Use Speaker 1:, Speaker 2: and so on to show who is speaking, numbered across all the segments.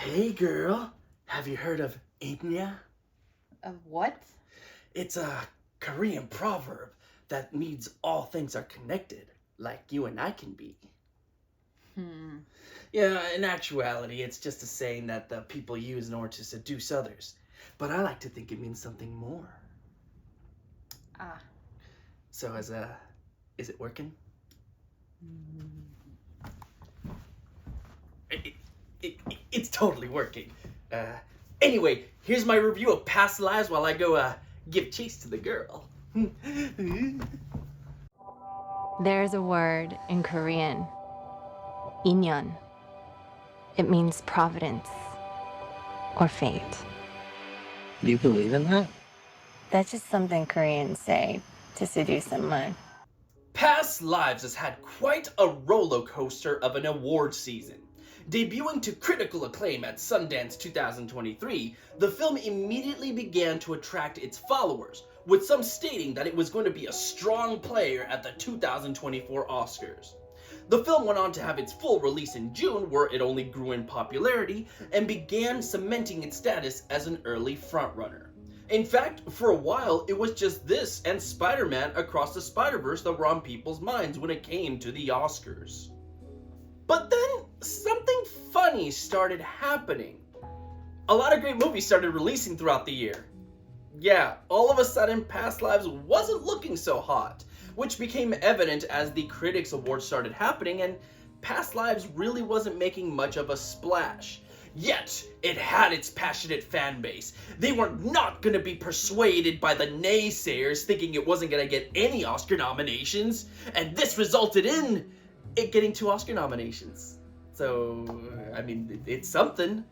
Speaker 1: Hey girl, have you heard of Inya?
Speaker 2: Of what?
Speaker 1: It's a Korean proverb that means all things are connected, like you and I can be.
Speaker 2: Hmm.
Speaker 1: Yeah, in actuality, it's just a saying that the people use in order to seduce others. But I like to think it means something more.
Speaker 2: Ah.
Speaker 1: So is it working? It's totally working. Anyway, here's my review of Past Lives while I go give chase to the girl.
Speaker 3: There's a word in Korean, inyeon. It means providence or fate.
Speaker 4: Do you believe in that?
Speaker 3: That's just something Koreans say to seduce someone.
Speaker 1: Past Lives has had quite a roller coaster of an award season. Debuting to critical acclaim at Sundance 2023, the film immediately began to attract its followers, with some stating that it was going to be a strong player at the 2024 Oscars. The film went on to have its full release in June, where it only grew in popularity and began cementing its status as an early frontrunner. In fact, for a while, it was just this and Spider-Man Across the Spider-Verse that were on people's minds when it came to the Oscars. But then, something funny started happening. A lot of great movies started releasing throughout the year. Yeah, all of a sudden, Past Lives wasn't looking so hot, which became evident as the Critics Awards started happening and Past Lives really wasn't making much of a splash. Yet, it had its passionate fan base. They were not going to be persuaded by the naysayers thinking it wasn't going to get any Oscar nominations, and this resulted in it getting 2 Oscar nominations. So, I mean, it's something.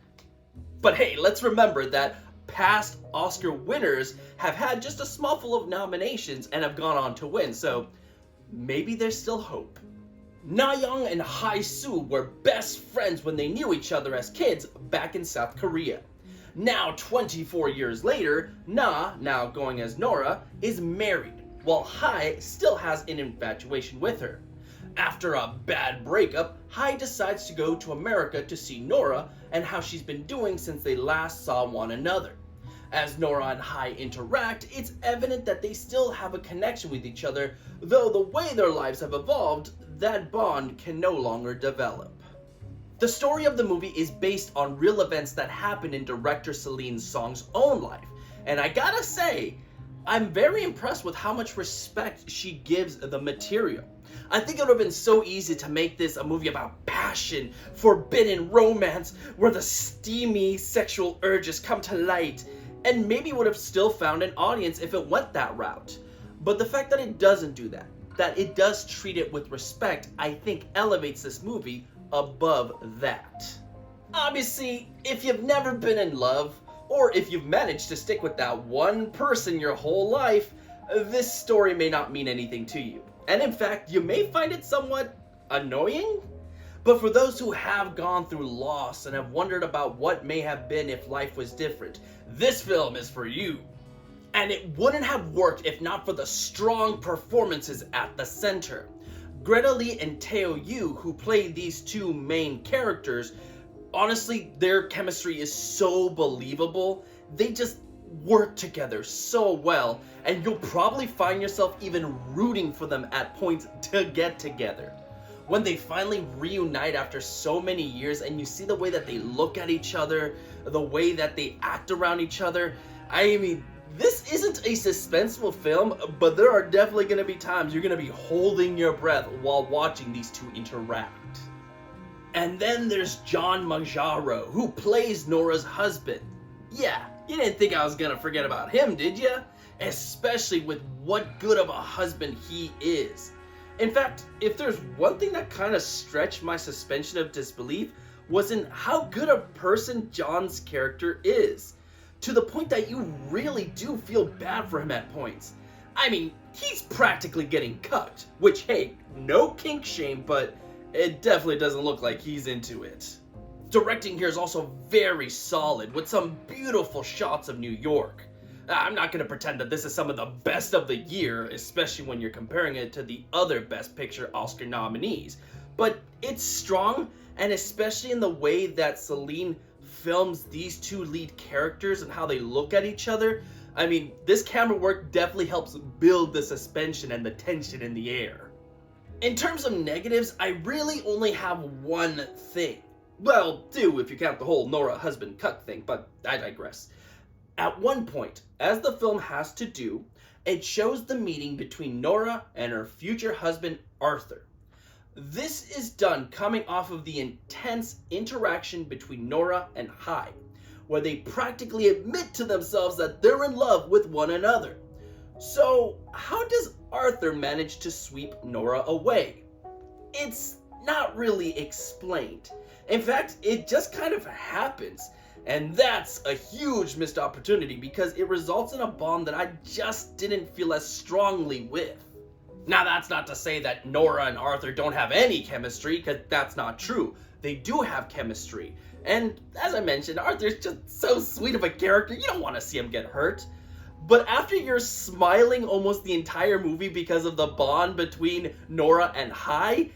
Speaker 1: But hey, let's remember that past Oscar winners have had just a small full of nominations and have gone on to win, so maybe there's still hope. Na and Hae Sung were best friends when they knew each other as kids back in South Korea. Now, 24 years later, Na, now going as Nora, is married, while Hae still has an infatuation with her. After a bad breakup, Hae decides to go to America to see Nora and how she's been doing since they last saw one another. As Nora and Hae interact, it's evident that they still have a connection with each other, though the way their lives have evolved, that bond can no longer develop. The story of the movie is based on real events that happened in director Celine Song's own life, and I gotta say, I'm very impressed with how much respect she gives the material. I think it would have been so easy to make this a movie about passion, forbidden romance, where the steamy sexual urges come to light, and maybe would have still found an audience if it went that route. But the fact that it doesn't do that it does treat it with respect, I think elevates this movie above that. Obviously, if you've never been in love, or if you've managed to stick with that one person your whole life, this story may not mean anything to you. And in fact, you may find it somewhat annoying. But for those who have gone through loss and have wondered about what may have been if life was different, this film is for you. And it wouldn't have worked if not for the strong performances at the center. Greta Lee and Tae Yoo, who play these two main characters, honestly, their chemistry is so believable. They just work together so well, and you'll probably find yourself even rooting for them at points to get together. When they finally reunite after so many years and you see the way that they look at each other, the way that they act around each other, I mean, this isn't a suspenseful film, but there are definitely going to be times you're going to be holding your breath while watching these two interact. And then there's John Majaro, who plays Nora's husband. Yeah, you didn't think I was going to forget about him, did you? Especially with what good of a husband he is. In fact, if there's one thing that kind of stretched my suspension of disbelief, was in how good a person John's character is. To the point that you really do feel bad for him at points. I mean, he's practically getting cucked, which, hey, no kink shame, but it definitely doesn't look like he's into it. Directing here is also very solid, with some beautiful shots of New York. I'm not going to pretend that this is some of the best of the year, especially when you're comparing it to the other Best Picture Oscar nominees, but it's strong, and especially in the way that Celine films these two lead characters and how they look at each other, I mean, this camera work definitely helps build the suspension and the tension in the air. In terms of negatives, I really only have one thing. Well, two if you count the whole Nora husband cuck thing, but I digress. At one point, as the film has to do, it shows the meeting between Nora and her future husband Arthur. This is done coming off of the intense interaction between Nora and Hae, where they practically admit to themselves that they're in love with one another. So, how does Arthur manage to sweep Nora away? It's not really explained. In fact, it just kind of happens. And that's a huge missed opportunity because it results in a bond that I just didn't feel as strongly with. Now, that's not to say that Nora and Arthur don't have any chemistry, because that's not true. They do have chemistry. And as I mentioned, Arthur's just so sweet of a character, you don't want to see him get hurt. But after you're smiling almost the entire movie because of the bond between Nora and Hae,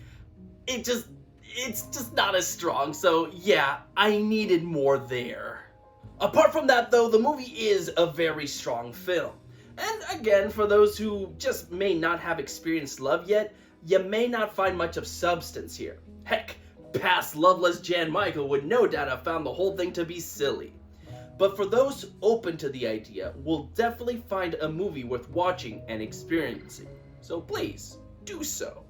Speaker 1: it's just not as strong. So yeah, I needed more there. Apart from that though, the movie is a very strong film. And again, for those who just may not have experienced love yet, you may not find much of substance here. Heck, past loveless Jan Michael would no doubt have found the whole thing to be silly. But for those open to the idea, we'll definitely find a movie worth watching and experiencing. So please, do so.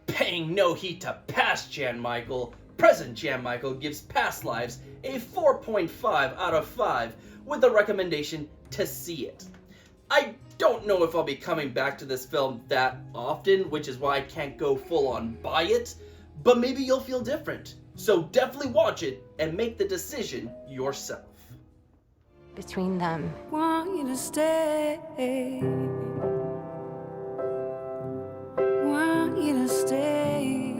Speaker 1: Paying no heed to past Jan Michael, present Jan Michael gives Past Lives a 4.5 out of 5 with the recommendation to see it. I don't know if I'll be coming back to this film that often, which is why I can't go full on buy it, but maybe you'll feel different. So definitely watch it and make the decision yourself.
Speaker 3: Between them.
Speaker 5: Want you to stay. Want you to stay.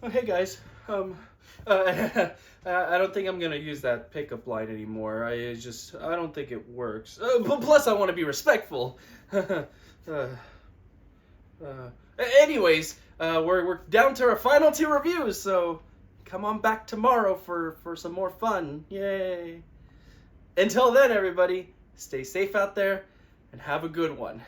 Speaker 1: Oh, hey guys. I don't think I'm gonna use that pickup line anymore. I don't think it works. But plus, I want to be respectful. Anyways, we're down to our final two reviews, so come on back tomorrow for some more fun. Yay! Until then, everybody, stay safe out there and have a good one.